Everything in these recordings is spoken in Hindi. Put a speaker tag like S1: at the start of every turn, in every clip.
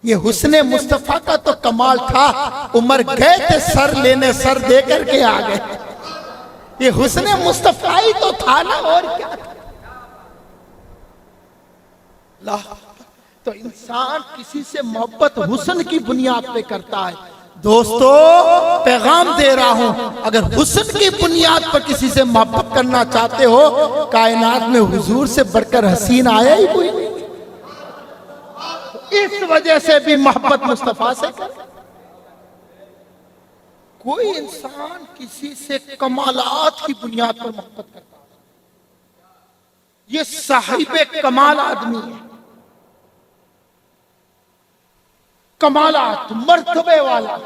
S1: ये हुस्ने मुस्तफा का तो कमाल था, उमर गए थे सर लेने, सर दे करके आ गए। ये हुस्ने मुस्तफा ही तो था ना, और क्या था। तो इंसान किसी से मोहब्बत हुस्न की बुनियाद पे करता है। दोस्तों पैगाम दे रहा हूं, अगर हुस्न की बुनियाद पर किसी से मोहब्बत करना चाहते हो, कायनात में हुजूर से बढ़कर हसीन आया ही कोई नहीं। इस वजह से भी मोहब्बत मुस्तफा से कर। कोई इंसान किसी से कमालात की बुनियाद पर मोहब्बत करता है, ये साहिबे कमाल आदमी है, कमालात मर्तबे वाला।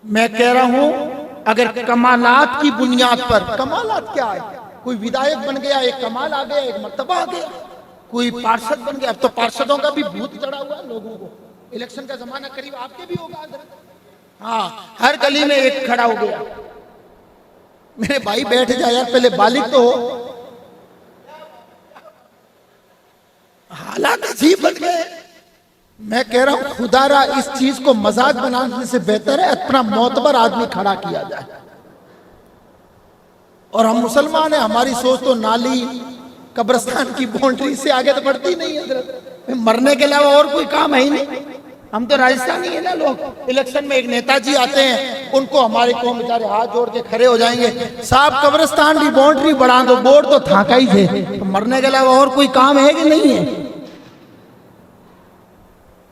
S1: मैं कह रहा हूं अगर कमालात की बुनियाद पर, कमालात क्या है, कोई विधायक बन गया एक कमाल आ गया, एक मर्तबा आ गया, कोई पार्षद बन गया। अब तो पार्षदों का भी भूत चढ़ा हुआ है लोगों को, इलेक्शन का जमाना करीब आपके भी होगा। हाँ, हर गली में एक खड़ा हो गया। मेरे भाई बैठ जाए यार, पहले बालिग तो हो। हालात अजीब बन गए। मैं कह रहा हूं खुदारा इस चीज को मजाक बनाने से बेहतर है अपना मोतबर आदमी खड़ा किया जाए। और हम मुसलमान हैं, हमारी सोच तो नाली कब्रिस्तान की बाउंड्री से आगे तो बढ़ती नहीं है। मरने के अलावा और कोई काम है ही नहीं। हम तो राजस्थानी है ना लोग, इलेक्शन में एक नेताजी आते हैं, उनको हमारे कौम बेचारे हाथ जोड़ के खड़े हो जाएंगे, साहब कब्रिस्तान की बाउंड्री बढ़ा दो, बोर्ड तो थाका ही थे। तो मरने के अलावा और कोई काम है कि नहीं है।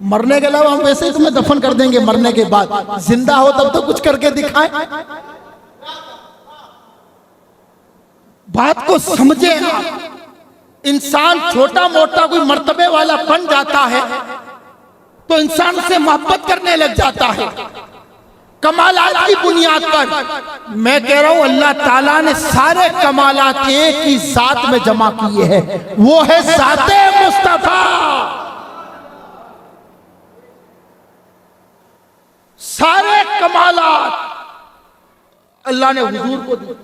S1: मरने के अलावा हम वैसे ही तुम्हें दफन कर देंगे, मरने के बाद जिंदा हो तब तो कुछ करके दिखाएं। बात को समझे आप। इंसान छोटा मोटा कोई मर्तबे वाला बन जाता है तो इंसान से मोहब्बत करने लग जाता है कमालात की बुनियाद पर। मैं कह रहा हूं अल्लाह ताला ने सारे कमालात एक ही जात में जमा किए हैं, वो है जाते मुस्तफा। सारे कमालात अल्लाह ने हुजूर को दिए।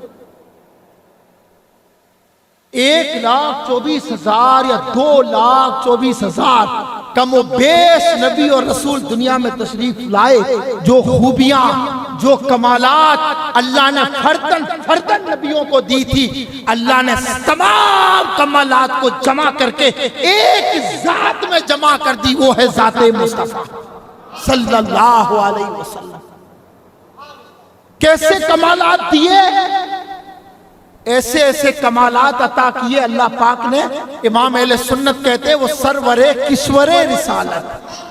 S1: 1,24,000 या 2,24,000 कमो बेश नबी और रसूल दुनिया में तशरीफ लाए। जो खूबियां, जो कमालात अल्लाह ने फर्दन फर्दन नबियों को दी थी, अल्लाह ने तमाम कमालात को जमा करके एक जात में जमा कर दी, वो है जाते मुस्तफा सल्लल्लाहु अलैहि वसल्लम। कैसे कमालात दिए, ऐसे ऐसे कमालात अता किए अल्लाह पाक ने। इमाम अहले सुन्नत कहते हैं वो सरवरे किश्वरे रिसालत,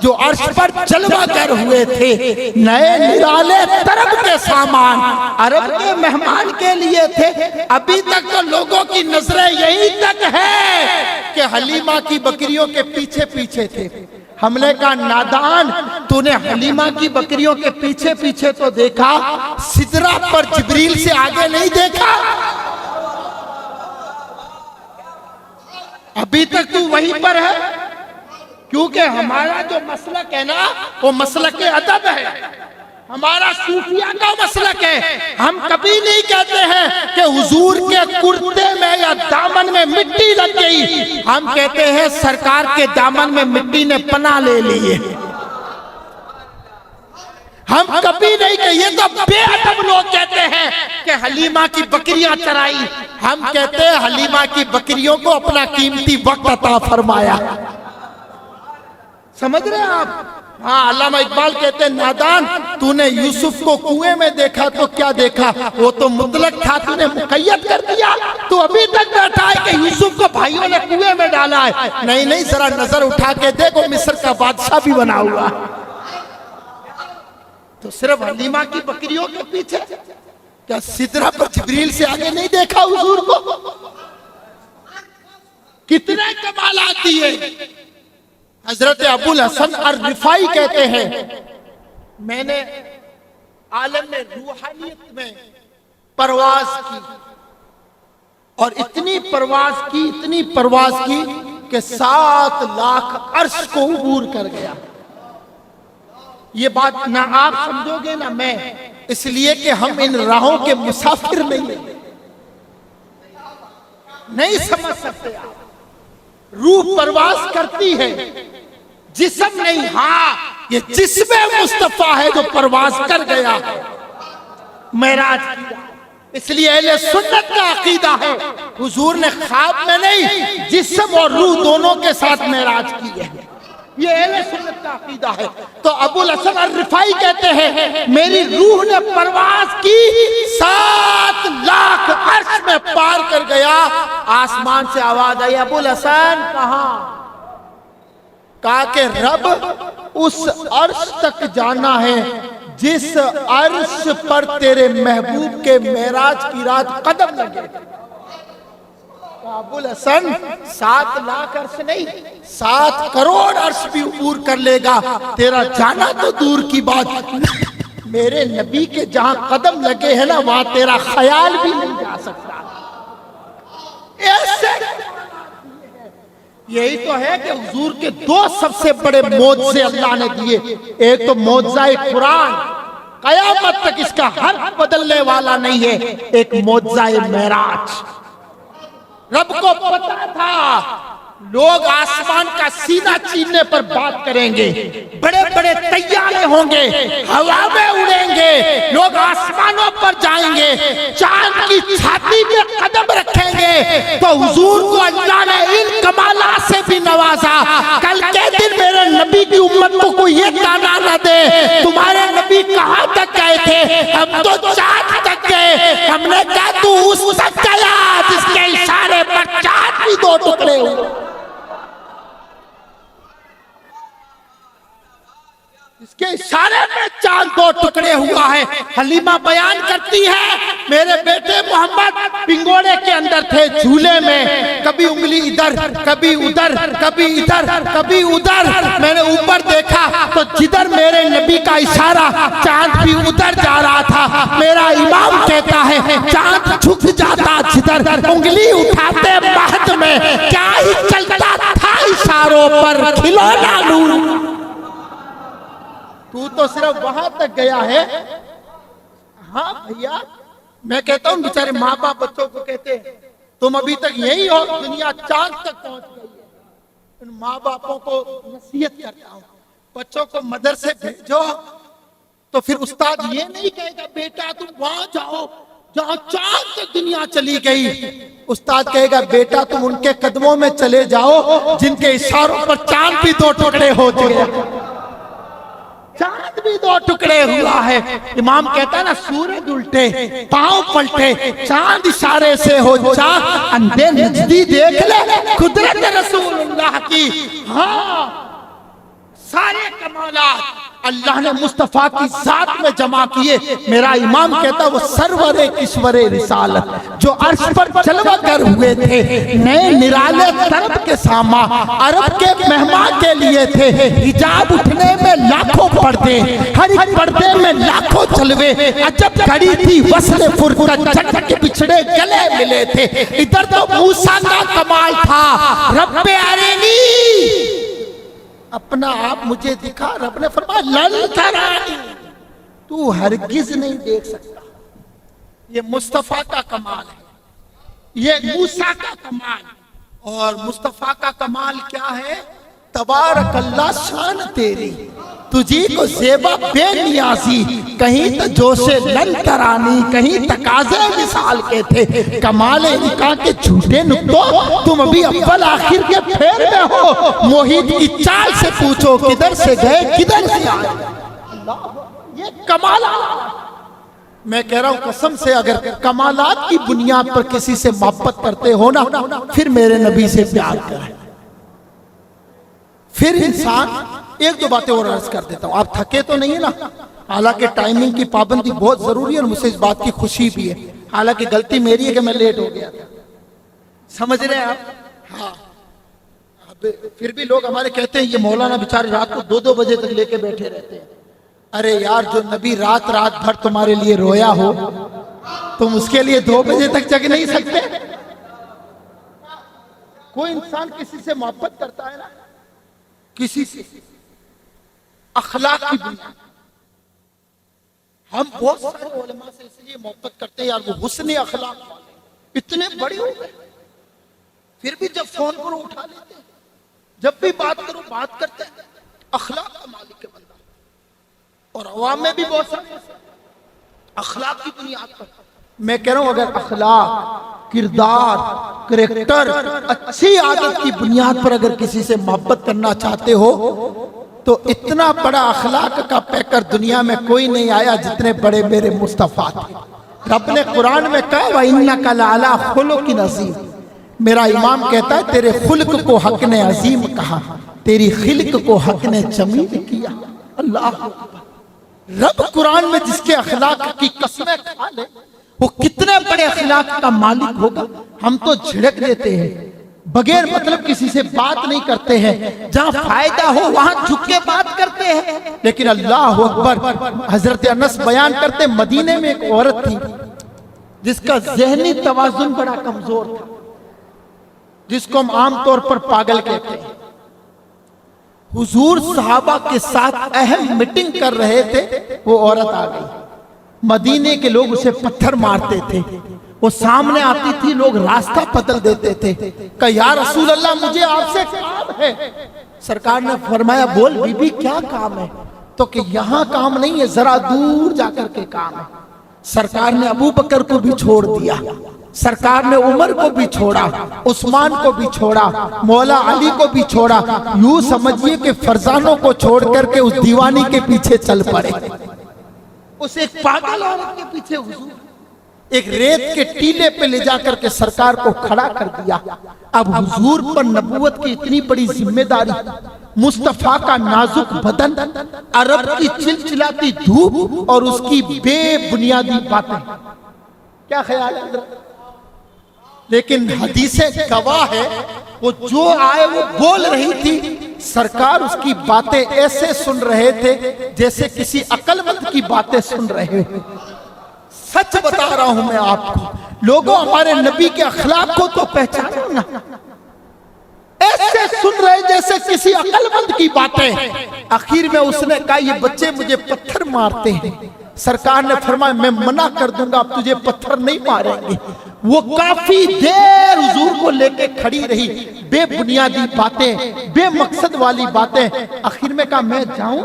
S1: जो अर्श पर जलवा कर हुए थे, नए निराले तरब के सामान अरब के मेहमान के लिए थे। अभी तक तो लोगों की नजरें यही तक है कि हलीमा की बकरियों के पीछे पीछे थे। हमने कहा नादान, तूने हलीमा की बकरियों के पीछे पीछे तो देखा, सिदरा पर जिब्रील से आगे नहीं देखा। अभी तक तू वहीं पर है, क्योंकि हमारा जो मसलक है ना, वो मसलक के अदब है, हमारा सूफिया का मसलक है। हम कभी नहीं कहते हैं कि हुजूर के कुर्ते में या दामन में मिट्टी लग गई, हम कहते हैं सरकार के दामन में मिट्टी ने पनाह ले ली है। हम कभी नहीं कहे, ये तो बेअदब लोग कहते हैं कि हलीमा की बकरियां चराई। हम कहते हैं हलीमा की बकरियों को अपना कीमती वक्त अता फरमाया। समझ रहे हैं आप? हाँ, अल्लामा इकबाल कहते हैं नादान, तूने यूसुफ को कुएं में देखा तो क्या देखा, वो तो मुतलक था, तूने मुकय्यद कर दिया। तू अभी तक बैठा है कि यूसुफ को भाइयों ने कुएं में डाला है। नहीं नहीं, जरा नजर उठा के देखो, मिस्र का बादशाह भी बना हुआ। तो सिर्फ हलीमा की बकरियों के पीछे, क्या सिदरा पर जिब्रील से आगे नहीं देखा हुजूर को? कितने कमालात दिए। हजरत अबुल हसन अर-रिफाई कहते हैं, मैंने आलम में रूहानियत में परवाज की, और इतनी परवाज की कि 7 लाख अर्श को उबूर कर गया। ये बात ना आप समझोगे ना मैं, इसलिए कि हम इन राहों के मुसाफिर नहीं समझ सकते आप। रूह परवाज करती है, जिस्म नहीं। हाँ, ये जिस्म मुस्तफा है जो परवाज कर गया मेराज किया। इसलिए अहले सुन्नत का अकीदा है हुजूर ने ख्वाब में नहीं जिस्म और रूह दोनों के साथ मेराज की है। ये अहले सुन्नत का अकीदा है। तो अबुल हसन अर-रिफाई कहते हैं मेरी रूह ने परवाज की 7 लाख अर्श में पार कर गया। आसमान से आवाज आई अबुल हसन कहां? कहा कि रब उस अर्श तक जाना है जिस अर्श पर तेरे महबूब के मेराज की रात कदम लगे। अबुल हसन 7 लाख अर्श नहीं 7 करोड़ अर्श भी अबूर कर लेगा, तेरा जाना तो दूर की बात, मेरे नबी के जहां कदम लगे हैं ना वहां तेरा ख्याल भी नहीं जा सकता। ऐसे यही तो है कि हुजूर के 2 सबसे बड़े मौजज़े अल्लाह ने दिए। एक तो मौजज़ाए कुरान, कयामत तक इसका हर बदलने वाला नहीं है। एक मौजज़ाए मेराज। रब को पता था लोग आसमान का सीना छीनने पर बात करेंगे, बड़े बड़े तैयारे होंगे, हवा में उड़ेंगे, लोग आसमानों पर जाएंगे, चांद की छाती में कदम रखेंगे। तो हुजूर को अल्लाह ने इन कमालात से भी नवाजा। कल के दिन मेरे नबी की उम्मत को कोई ये ताना न दे तुम्हारे नबी कहां तक गए थे, हम तो चांद तक गए। हमने कहा तू उस तक गया जिसके इशारे पर चांद भी 2 टुकड़े हुए। इसके इशारे में चांद 2 टुकड़े हुआ है। हलीमा बयान करती है मेरे बेटे मोहम्मद पिंगोड़े के अंदर थे झूले में, कभी उंगली इधर कभी उधर कभी इधर कभी उधर। मैंने ऊपर देखा तो जिधर मेरे नबी का इशारा चांद भी उधर जा रहा था। मेरा इमाम कहता है चांद झुक जाता जिधर, उंगली उठाते महद में क्या ही चलता था इशारों पर खिलौना नूर। तू तो सिर्फ वहां तक गया है। हाँ भैया, मैं कहता हूँ बेचारे माँ बाप बच्चों को कहते हैं तुम अभी तक यही हो, दुनिया चांद तक पहुंच गई है। उन माँ बापों को नसीहत करता हूँ बच्चों को मदरसे भेजो तो फिर उस्ताद ये नहीं कहेगा बेटा तुम वहां जाओ जहां चांद तक दुनिया चली गई। उस्ताद कहेगा बेटा तुम उनके कदमों में चले जाओ जिनके इशारों पर चांद भी 2 टुकड़े हो चुके, चांद भी 2 टुकड़े हुआ है। इमाम कहता है ना सूरज उल्टे पांव पलटे चांद इशारे से हो जा, अंधे नजदी देख ले कुदरत रसूलुल्लाह की। हाँ सारे कमालात अल्लाह ने मुस्तफा की जात में जमा किए। मेरा इमाम कहता वो सरवरे किस्वरे रिसालत जो अर्श पर जलवा कर हुए थे, नए निराले तरफ के सामा अरब के मेहमान के लिए थे। हिजाब उठने में लाखों पर्दे, हर एक पर्दे में लाखों जलवे, अजब घड़ी थी वस्ले फुरकत जट के बिछड़े गले मिले थे। इधर तो मूसा का कमाल था, रब्बे अरेनी अपना आप मुझे दिखा। रब ने फरमाया लन तरानी, तू हरगिज नहीं देख सकता। ये मुस्तफा का कमाल है, ये मूसा का कमाल। और मुस्तफा का कमाल क्या है? तबारक अल्लाह शान तेरी, तुझी को ज़ेबा बेनियाज़ी, कहीं तो जोशे लन तरानी, कहीं तकाज़े मिसाल के थे। कमाल इनका के झूठे नुक्तों तुम अभी अव्वल आखिर के फेर में हो। मोहित की चाल से पूछो किधर से गए किधर से आए। ये कमाल। मैं कह रहा हूं कसम से अगर कमालात की बुनियाद पर किसी से मोहब्बत करते हो ना फिर मेरे नबी से प्यार करें। फिर इंसान एक 2 बातें और अर्ज कर देता हूं। आप थके तो नहीं है ना? हालांकि टाइमिंग की पाबंदी बहुत जरूरी है और मुझे इस बात की खुशी भी है। हालांकि गलती मेरी है कि मैं लेट हो गया था, समझ रहे हैं आप? हाँ फिर भी लोग हमारे कहते हैं ये मौलाना बेचारे रात को 2-2 बजे तक लेके बैठे रहते हैं। अरे यार जो नबी रात भर तुम्हारे लिए रोया हो तुम उसके लिए 2 बजे तक जग नहीं सकते? कोई इंसान किसी से मोहब्बत करता है ना, किसी से अखलाक की बुनियाद। हम बहुत सारे उलमा से इसलिए मोहब्बत करते हैं यार वो हुस्न अखलाक वाले इतने बड़े हो गए, फिर भी जब फोन करो उठा लेते हैं, जब भी बात करो बात करते हैं। अखलाक का मालिक है बंदा। और अवाम में भी बहुत सारे अखलाक की बुनियाद पर। मैं कह रहा हूं अगर अखलाक, किरदार, करेक्टर, अच्छी आदत की बुनियाद पर अगर किसी से मोहब्बत करना चाहते हो तो इतना बड़ा अखलाक का पैकर दुनिया में कोई नहीं आया जितने बड़े मेरे मुस्तफा थे। रब ने कुरान में कहा व इन्नका लअला खुलुकिन अज़ीम। मेरा इमाम कहता है तेरे खुल्क को हक ने अजीम कहा, तेरी खिल्क को हक ने जमील किया। अल्लाह रब कुरान में जिसके अखलाक की कसमें खा ले वो कितने बड़े अखलाक का मालिक होगा। हम तो झिड़क देते हैं, बगैर मतलब किसी से बात नहीं करते हैं, जहां फायदा हो वहां झुक के बात करते हैं। लेकिन अल्लाह अकबर, हजरत अनस बयान करते मदीने में एक औरत थी जिसका जहनी तवाजुन बड़ा कमजोर था, जिसको हम आमतौर पर पागल कहते हैं। हुजूर सहाबा के साथ अहम मीटिंग कर रहे थे, वो औरत आ गई। मदीने के लोग उसे पत्थर मारते थे, वो सामने आती थी, लोग रास्ता बदल देते थे। कहा या रसूल अल्लाह मुझे आपसे काम है। सरकार ने फरमाया बोल बीबी क्या काम है? तो कि यहाँ काम नहीं है, जरा दूर जाकर के काम है। सरकार ने अबू बकर को भी छोड़ दिया, सरकार ने उमर को भी छोड़ा, उस्मान को भी छोड़ा, मौला अली को भी छोड़ा। यूं समझिए कि फरजानों को छोड़ करके उस दीवानी के पीछे चल पड़े, उस एक पागल औरत के पीछे। हुजूर एक रेत के टीले पे ले जाकर के सरकार को खड़ा कर दिया। अब हुजूर पर नबूवत की इतनी बड़ी जिम्मेदारी, मुस्तफा का नाजुक बदन, अरब की चिलचिलाती धूप और उसकी बेबुनियादी बातें, क्या ख्याल है? लेकिन हदीसें गवाह है, वो जो आए वो बोल रही थी। सरकार उसकी बातें ऐसे सुन रहे थे जैसे किसी अक्लमंद की बातें सुन रहे हो। सच बता रहा हूं मैं आपको, लोगों हमारे नबी के अखलाक को तो पहचानो ना, ऐसे सुन रहे जैसे किसी अक्लमंद की बातें। आखिर में उसने कहा ये बच्चे मुझे पत्थर मारते हैं। सरकार ने फरमाया मैं मना कर दूंगा, अब तुझे पत्थर नहीं मारेंगे। वो काफी देर हुजूर को लेके खड़ी रही, बेबुनियादी बातें, बेमकसद वाली बातें। आखिर में कहा मैं जाऊं।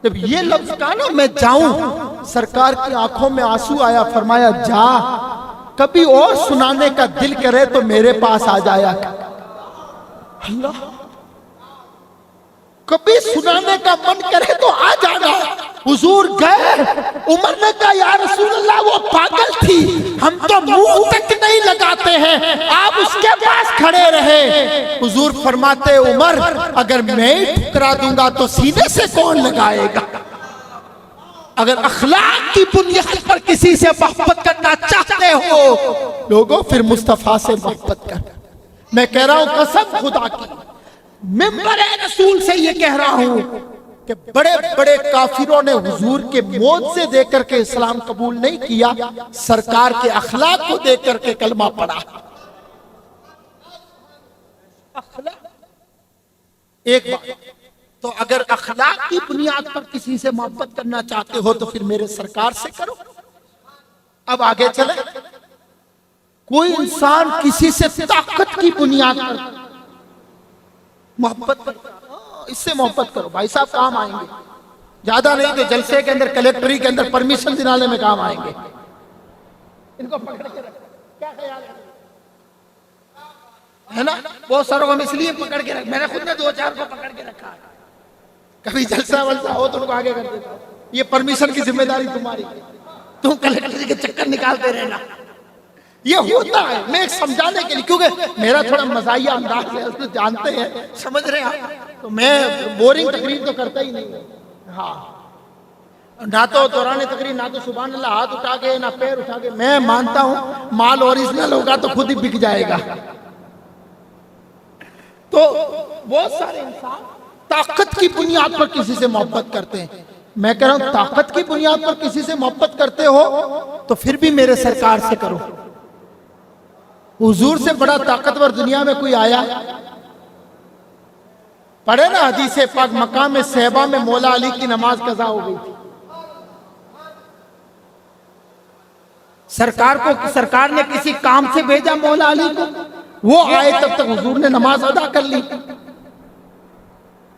S1: जब ये लफ्ज कहा ना मैं जाऊं, सरकार की आंखों में आंसू आया। फरमाया जा, कभी और सुनाने का दिल करे तो मेरे पास आ जाया। अल्लाह, कभी सुनाने का मन करे तो आ जाना। हुजूर गए, उमर ने कहा या रसूल अल्लाह वो पागल थी, हम तो मुंह तक नहीं लगाते हैं, आप उसके पास खड़े रहे। हुजूर फरमाते उमर अगर मैं ही ठुकरा दूंगा तो सीने से कौन लगाएगा? अगर अखलाक की बुनियाद पर किसी से मोहब्बत करना चाहते हो लोगों, फिर मुस्तफा से मोहब्बत कर। मैं कह रहा हूं कसम खुदा की, मिंबर रसूल से ये कह रहा हूं कि बड़े बड़े काफिरों ने हुजूर के मौत से देकर के इस्लाम कबूल नहीं किया, सरकार के अखलाक को देख करके कलमा पढ़ा। एक बात तो अगर अखलाक की बुनियाद पर किसी से मोहब्बत करना चाहते हो तो फिर मेरे सरकार से करो। अब आगे चले, कोई इंसान किसी से ताकत की बुनियाद पर मोहब्बत करो, इससे मोहब्बत करो भाई साहब, काम आएंगे। ज्यादा नहीं तो जलसे के अंदर, कलेक्टरी के अंदर परमिशन दिलाने में काम आएंगे। इनको पकड़ के रखो, क्या ख्याल है ना? बहुत सारों को हम इसलिए पकड़ के रख, मैंने खुद ने 2-4 को पकड़ के रखा है। कभी जलसा वलसा हो तो उनको आगे कर देता, ये परमिशन की जिम्मेदारी तुम्हारी, तुम कलेक्टरी के चक्कर निकालते रहना। ये होता है, मैं समझाने के लिए, क्योंकि मेरा थोड़ा मजाहिया अंदाज है, उसको जानते हैं, समझ रहे हैं, तो मैं बोरिंग तकरीर तो करता ही नहीं। हाँ, ना तो दौरान तकरीर, ना तो सुभान अल्लाह हाथ उठा के, ना पैर उठा के। मैं मानता हूं माल ओरिजिनल होगा तो खुद ही बिक जाएगा। तो बहुत सारे इंसान ताकत की बुनियाद पर किसी से मोहब्बत करते हैं। मैं कह रहा हूं ताकत की बुनियाद पर किसी से मोहब्बत करते हो तो फिर भी मेरे सरकार से करो। हुजूर से बड़ा ताकतवर दुनिया में कोई आया? पढ़े ना हदीस पाक, मकाम सहबा में मौला अली की नमाज कज़ा हो गई थी। सरकार ने किसी काम से भेजा मौला अली को, वो आए तब तक हुजूर ने नमाज अदा कर ली।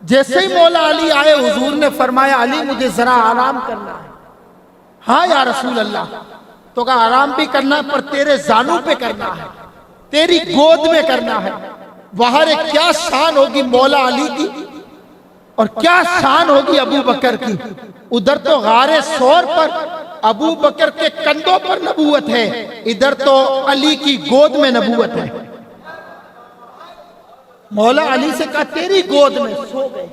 S1: जैसे ही मौला अली आए, हुजूर ने फरमाया अली मुझे जरा आराम करना है। हाँ या रसूल अल्लाह। तो कहा आराम भी करना है पर तेरे जानू पे करना है, तेरी गोद में करना है। वहां क्या शान होगी मौला अली की और क्या शान होगी अबू बकर की। उधर तो गारे सौर पर अबू बकर के कंधों पर नबूवत है, इधर तो अली की गोद में नबूवत है। मौला अली से कहा तेरी गोद में सो गए।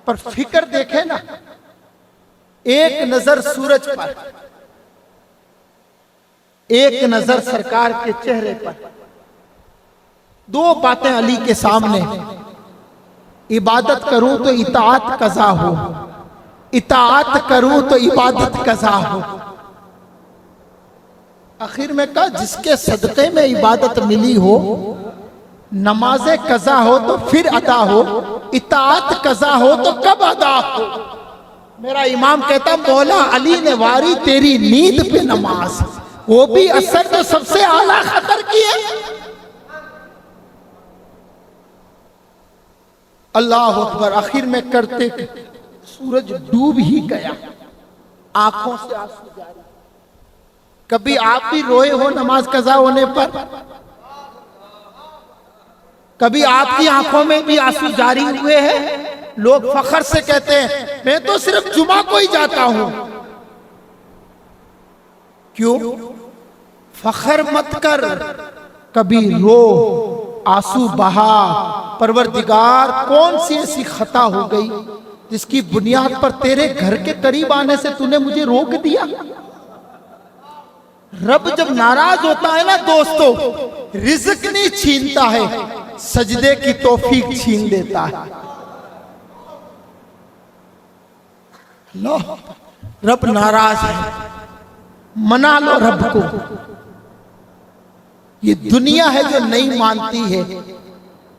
S1: पर फिक्र देखे ना, एक नजर सूरज पर, एक नजर सरकार के चेहरे पर, दो बातें अली के सामने। इबादत करूं तो इताअत कज़ा हो, इताअत करूं तो इबादत कज़ा हो। आखिर में कहा जिसके सदक़े में इबादत मिली हो, नमाज़े कज़ा हो तो फिर अदा हो, इताअत कज़ा हो तो कब अदा हो। मेरा इमाम कहता मौला अली ने वारी तेरी नींद पे नमाज, वो भी असर तो सबसे आला खतर की है। अल्लाह अकबर। आखिर में करते सूरज डूब ही गया, आंखों से आंसू जारी। कभी आप भी रोए हो नमाज कज़ा होने पर? कभी आपकी आंखों में भी आंसू जारी हुए हैं? लोग फखर से कहते हैं मैं तो सिर्फ जुमा को ही जाता हूं। क्यों? फखर मत कर, कभी रो, आंसू बहा। परवरदिगार कौन सी ऐसी खता हो गई जिसकी बुनियाद पर तेरे घर के करीब आने से तूने मुझे रोक दिया। रब जब नाराज होता है ना दोस्तों, रिज़्क नहीं छीनता है, सजदे की तौफीक छीन लेता है। लो, रब नाराज है, मना लो रब को। ये दुनिया है जो नहीं मानती है।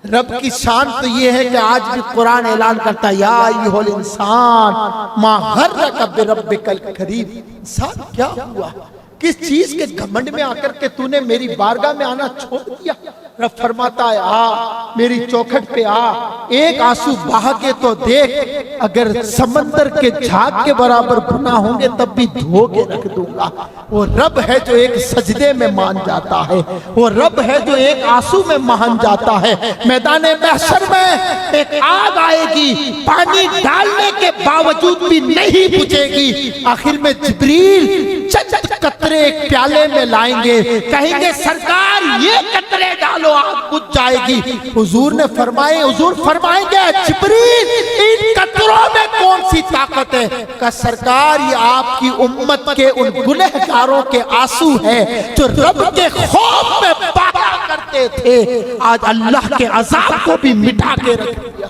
S1: रब की शान तो ये है कि आज भी कुरान ऐलान करता है या अय्युहल इंसान मा गर्रका बिरब्बिकल करीम। इंसान क्या हुआ, किस चीज के घमंड में आकर के तूने मेरी बारगाह में आना छोड़ दिया। रब फरमाता है आ मेरी चौखट पे आ, एक आंसू बहा के तो देख, अगर समंदर के झाग के बराबर गुनाह होंगे तब भी धो के रख दूंगा। वो रब है जो एक सजदे में मान जाता है, वो रब है जो एक आंसू में मान जाता है। मैदान महशर में एक आग आएगी, पानी डालने के बावजूद भी नहीं बुझेगी। आखिर में जिब्रील चंद कतरे एक प्याले में लाएंगे, कहेंगे सरकार ये कतरे डालो, आग बुझ जाएगी। हुजूर ने फरमाए, हुजूर फरमाएंगे जिब्रील इन कतरों में कौन सी ताकत है? का सरकार ये आपकी उम्मत के उन गुनहगारों के आंसू है जो रब के खौफ में बहा करते थे, आज अल्लाह के अज़ाब को भी मिटा के रख दिया।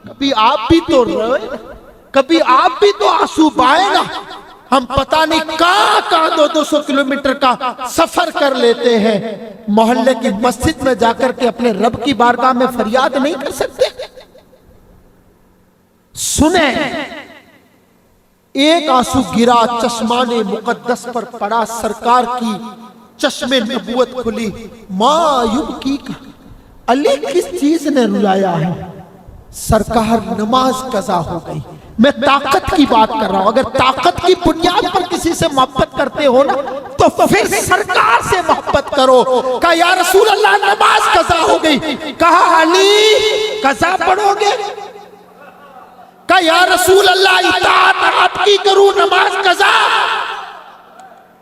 S1: कभी आप भी तो रोए, कभी आप भी तो आंसू बहाए ना। हम पता नहीं कहां 200 किलोमीटर का सफर कर लेते हैं, मोहल्ले की मस्जिद में जाकर के अपने रब की बारगाह में फरियाद नहीं कर सकते। सुने, एक आंसू गिरा, चश्माने मुकद्दस पर पड़ा, सरकार की चश्मे नबूवत खुली। मायूब की अली किस चीज ने रुलाया है? सरकार नमाज कज़ा हो गई। मैं ताकत की बात कर रहा हूं। अगर ताकत की बुनियाद पर किसी से मोहब्बत करते हो ना तो फिर सरकार से मोहब्बत करो। कहा या रसूल अल्लाह नमाज कज़ा हो गई। कहा अली कज़ा पढ़ोगे? कहा या रसूल अल्लाह इताअत आपकी करूं, नमाज कज़ा,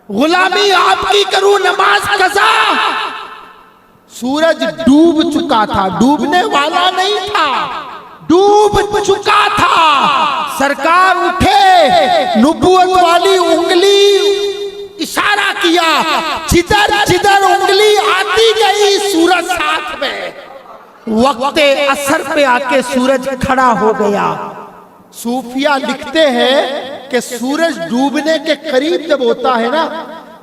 S1: गुलामी आपकी करूं, नमाज कज़ा। सूरज डूब चुका था, डूबने वाला नहीं था, डूब चुका था। सरकार उठे, नुबुवत वाली उंगली इशारा किया, जिधर जिधर उंगली आती गई सूरज साथ में। वक्ते असर पे आके सूरज खड़ा हो गया। सूफिया लिखते हैं कि सूरज डूबने के करीब जब होता है ना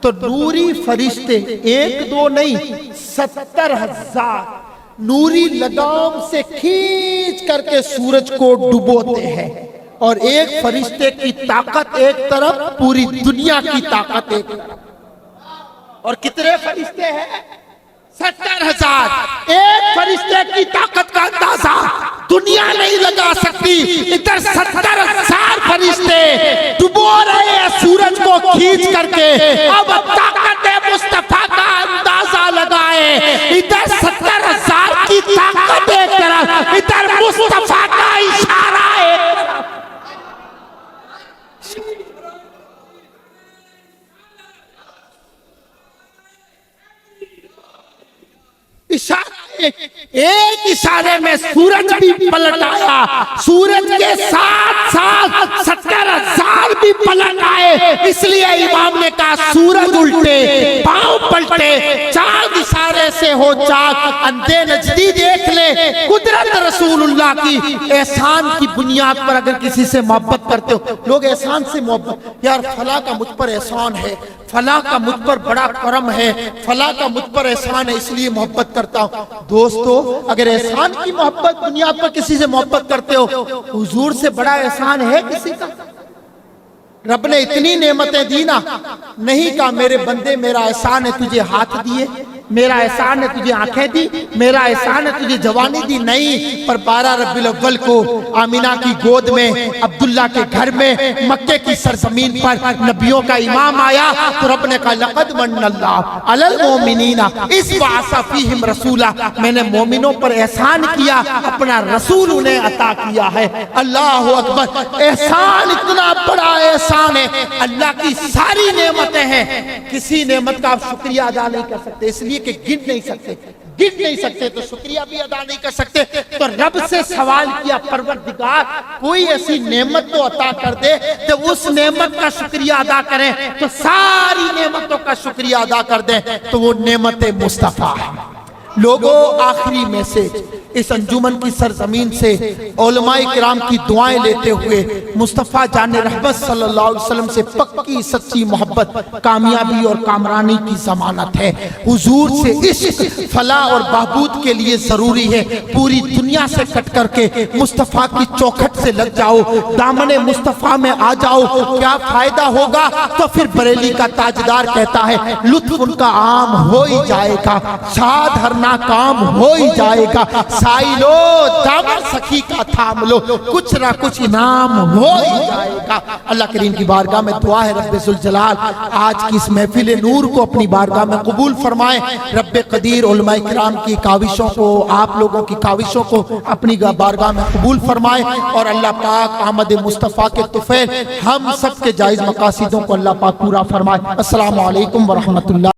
S1: तो नूरी फरिश्ते, एक दो नहीं 70,000 नूरी लगाम से खींच करके सूरज को डुबोते हैं। और एक फरिश्ते की ताकत एक तरफ, पूरी दुनिया की ताकत एक तरफ। और कितने फरिश्ते हैं? 70,000। एक फरिश्ते की ताकत का अंदाजा दुनिया नहीं लगा सकती। इधर 70,000 फरिश्ते डुबो रहे हैं सूरज को खींच करके। अब ताकत मुस्तफा का अंदाजा लगाए। इधर 70,000 की ताकत एक तरफ, इधर मुस्तफा का इशारा एक तरफ। एक इशारे में सूरज भी पलट आया। सूरज के साथ साथ 70,000 भी पलट आए। इसलिए इमाम ने कहा सूरज उल्टे पांव पलटे, चांद इशारे से हो चाक, अंधे नजदी देख ले कुदरत रसूलुल्लाह की। एहसान की बुनियाद पर अगर किसी से मोहब्बत करते हो, लोग एहसान से मोहब्बत, यार फला का मुझ पर एहसान है, फला का मुझ पर बड़ा करम है, फला का मुझ पर एहसान है इसलिए मोहब्बत करता हूं। दोस्तों, अगर एहसान की मोहब्बत बुनियाद पर किसी से मोहब्बत करते हो, हुजूर से बड़ा एहसान है किसी का? रब ने इतनी नेमतें दी ना, नहीं कहा मेरे बंदे मेरा एहसान है तुझे हाथ दिए, मेरा एहसान है तुझे आंखें दी, मेरा एहसान है तुझे जवानी दी, नहीं। पर 12 रबीउल अव्वल को आमिना की गोद में, अब्दुल्ला के घर में, मक्के की सरजमीन पर नबियों का इमाम आया तो रब ने कहा लक़द मन्नल्लाहु अलल मोमिनीना इज़ बअसा फ़ीहिम रसूला, मैंने मोमिनों पर एहसान किया, अपना रसूल उन्हें अता किया है। अल्लाह अकबर। एहसान इतना बड़ा एहसान है, अल्लाह की सारी नेमतें हैं, किसी नेमत का आप शुक्रिया अदा नहीं कर सकते, इसलिए कि गिन नहीं सकते तो शुक्रिया भी अदा नहीं कर सकते। तो रब से सवाल किया परवरदिगार कोई ऐसी नेमत तो अता कर दे तो उस नेमत का शुक्रिया अदा करें, तो सारी नेमतों का शुक्रिया अदा कर दें, तो वो नेमत मुस्तफा है। लोगों, आखिरी मैसेज इस अंजुमन की सरजमीन से उलमाए किराम की दुआएं लेते हुए मुस्तफ़ा जाने रहमत सल्लल्लाहु अलैहि वसल्लम से पक्की सच्ची मोहब्बत कामयाबी और कामरानी की जमानत है। हुजूर से इश्क फलाह और बहबूद के लिए जरूरी है। पूरी दुनिया से कट करके मुस्तफ़ा की चौखट से लग जाओ, दामने मुस्तफ़ा में आ जाओ, क्या फायदा होगा? तो फिर बरेली का ताजदार कहता है लुत्फ उनका आम हो ही जाएगा, शाद हर नाकाम हो ही जाएगा, साइलो दामन सखी का थाम लो, कुछ ना कुछ इनाम हो ही जाएगा। अल्लाह करीम की बारगाह में दुआ है रब्बे जुल जलाल आज की इस महफिल नूर को अपनी बारगाह में कबूल फरमाए। रब्बे कदीर उलमाए किराम की काविशों को, आप लोगों की काविशों को अपनी बारगाह में कबूल फरमाए और अल्लाह पाक अहमद मुस्तफ़ा के तुफैल हम सब के जायज़ मकासिदों को अल्लाह पाक पूरा फरमाए। अस्सलामु अलैकुम व रहमतुल्लाह।